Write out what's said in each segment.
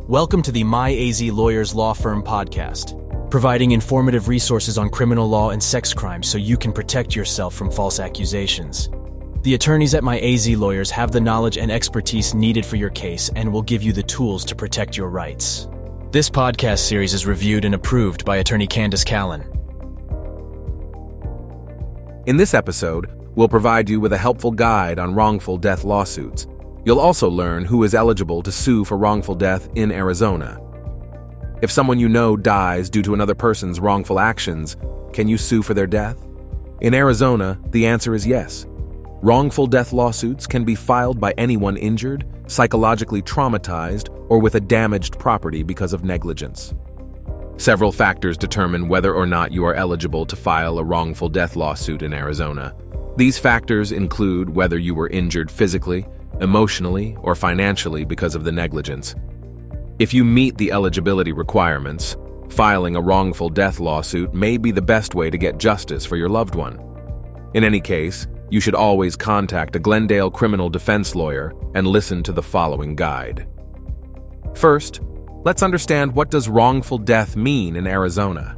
Welcome to the My AZ Lawyers Law Firm podcast, providing informative resources on criminal law and sex crimes so you can protect yourself from false accusations. The attorneys at My AZ Lawyers have the knowledge and expertise needed for your case and will give you the tools to protect your rights. This podcast series is reviewed and approved by attorney Candace Callan. In this episode, we'll provide you with a helpful guide on wrongful death lawsuits. You'll also learn who is eligible to sue for wrongful death in Arizona. If someone you know dies due to another person's wrongful actions, can you sue for their death? In Arizona, the answer is yes. Wrongful death lawsuits can be filed by anyone injured, psychologically traumatized, or with a damaged property because of negligence. Several factors determine whether or not you are eligible to file a wrongful death lawsuit in Arizona. These factors include whether you were injured physically, emotionally, or financially because of the negligence. If you meet the eligibility requirements, filing a wrongful death lawsuit may be the best way to get justice for your loved one. In any case, you should always contact a Glendale criminal defense lawyer and listen to the following guide. First, let's understand what does wrongful death mean in Arizona.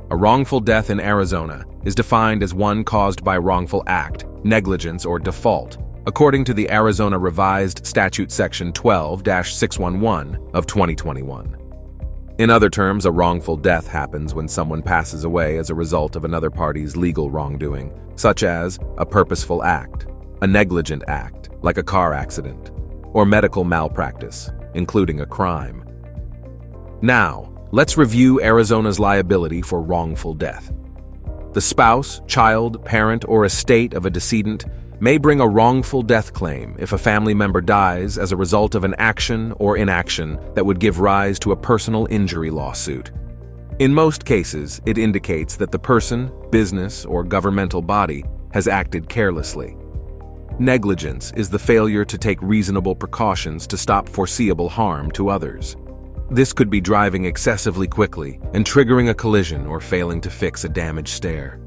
A wrongful death in Arizona is defined as one caused by wrongful act, negligence, or default, according to the Arizona Revised Statute Section 12-611 of 2021. In other terms, a wrongful death happens when someone passes away as a result of another party's legal wrongdoing, such as a purposeful act, a negligent act, like a car accident, or medical malpractice, including a crime. Now, let's review Arizona's liability for wrongful death. The spouse, child, parent, or estate of a decedent may bring a wrongful death claim if a family member dies as a result of an action or inaction that would give rise to a personal injury lawsuit. In most cases, it indicates that the person, business, or governmental body has acted carelessly. Negligence is the failure to take reasonable precautions to stop foreseeable harm to others. This could be driving excessively quickly and triggering a collision or failing to fix a damaged stair.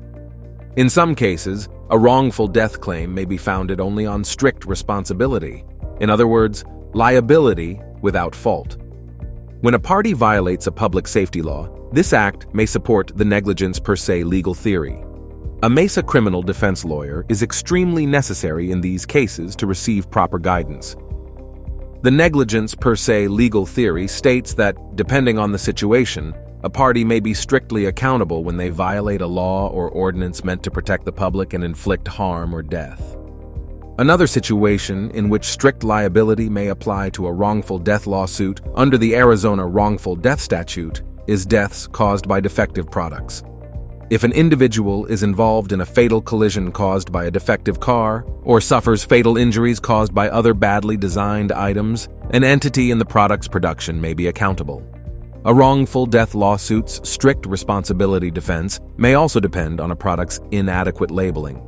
In some cases, a wrongful death claim may be founded only on strict responsibility. In other words, liability without fault. When a party violates a public safety law, this act may support the negligence per se legal theory. A Mesa criminal defense lawyer is extremely necessary in these cases to receive proper guidance. The negligence per se legal theory states that, depending on the situation, a party may be strictly accountable when they violate a law or ordinance meant to protect the public and inflict harm or death. Another situation in which strict liability may apply to a wrongful death lawsuit under the Arizona Wrongful Death Statute is deaths caused by defective products. If an individual is involved in a fatal collision caused by a defective car or suffers fatal injuries caused by other badly designed items, an entity in the product's production may be accountable. A wrongful death lawsuit's strict responsibility defense may also depend on a product's inadequate labeling.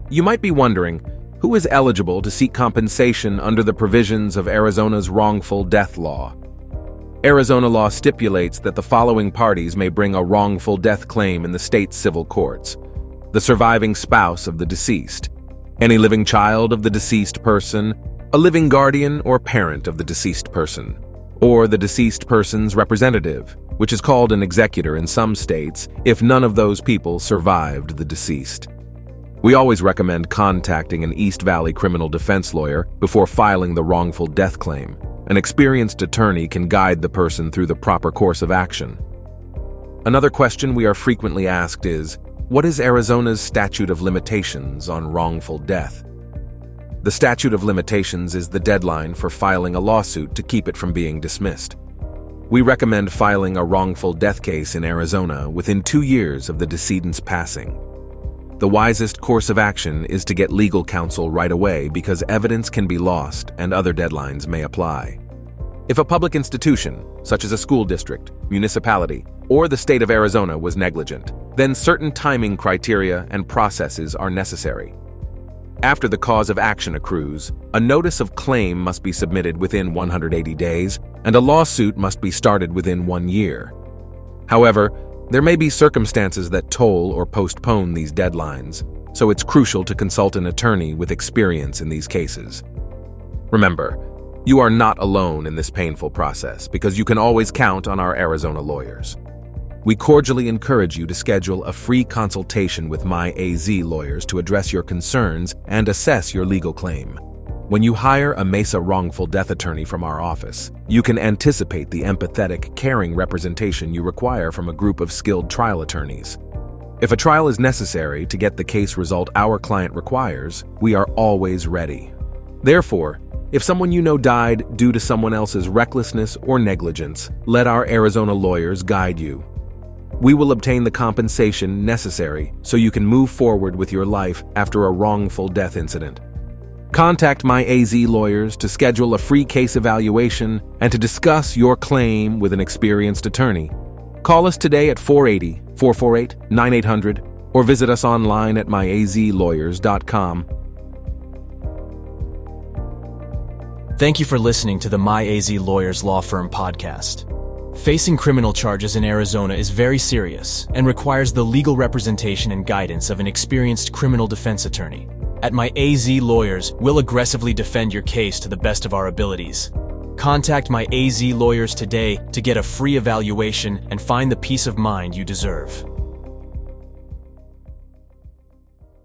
You might be wondering, who is eligible to seek compensation under the provisions of Arizona's wrongful death law? Arizona law stipulates that the following parties may bring a wrongful death claim in the state's civil courts: the surviving spouse of the deceased, any living child of the deceased person, a living guardian or parent of the deceased person, or the deceased person's representative, which is called an executor in some states if none of those people survived the deceased. We always recommend contacting an East Valley criminal defense lawyer before filing the wrongful death claim. An experienced attorney can guide the person through the proper course of action. Another question we are frequently asked is, what is Arizona's statute of limitations on wrongful death? The statute of limitations is the deadline for filing a lawsuit to keep it from being dismissed. We recommend filing a wrongful death case in Arizona within 2 years of the decedent's passing. The wisest course of action is to get legal counsel right away because evidence can be lost and other deadlines may apply. If a public institution, such as a school district, municipality, or the state of Arizona was negligent, then certain timing criteria and processes are necessary. After the cause of action accrues, a notice of claim must be submitted within 180 days, and a lawsuit must be started within 1 year. However, there may be circumstances that toll or postpone these deadlines, so it's crucial to consult an attorney with experience in these cases. Remember, You are not alone in this painful process because you can always count on our Arizona lawyers. We cordially encourage you to schedule a free consultation with My AZ lawyers to address your concerns and assess your legal claim. When you hire a Mesa wrongful death attorney from our office, you can anticipate the empathetic, caring representation you require from a group of skilled trial attorneys. If a trial is necessary to get the case result our client requires, we are always ready. Therefore, if someone you know died due to someone else's recklessness or negligence, let our Arizona lawyers guide you. We will obtain the compensation necessary so you can move forward with your life after a wrongful death incident. Contact My AZ lawyers to schedule a free case evaluation and to discuss your claim with an experienced attorney. Call us today at 480-448-9800 or visit us online at myazlawyers.com. Thank you for listening to the My AZ Lawyers Law Firm podcast. Facing criminal charges in Arizona is very serious and requires the legal representation and guidance of an experienced criminal defense attorney. At My AZ Lawyers, we'll aggressively defend your case to the best of our abilities. Contact My AZ Lawyers today to get a free evaluation and find the peace of mind you deserve.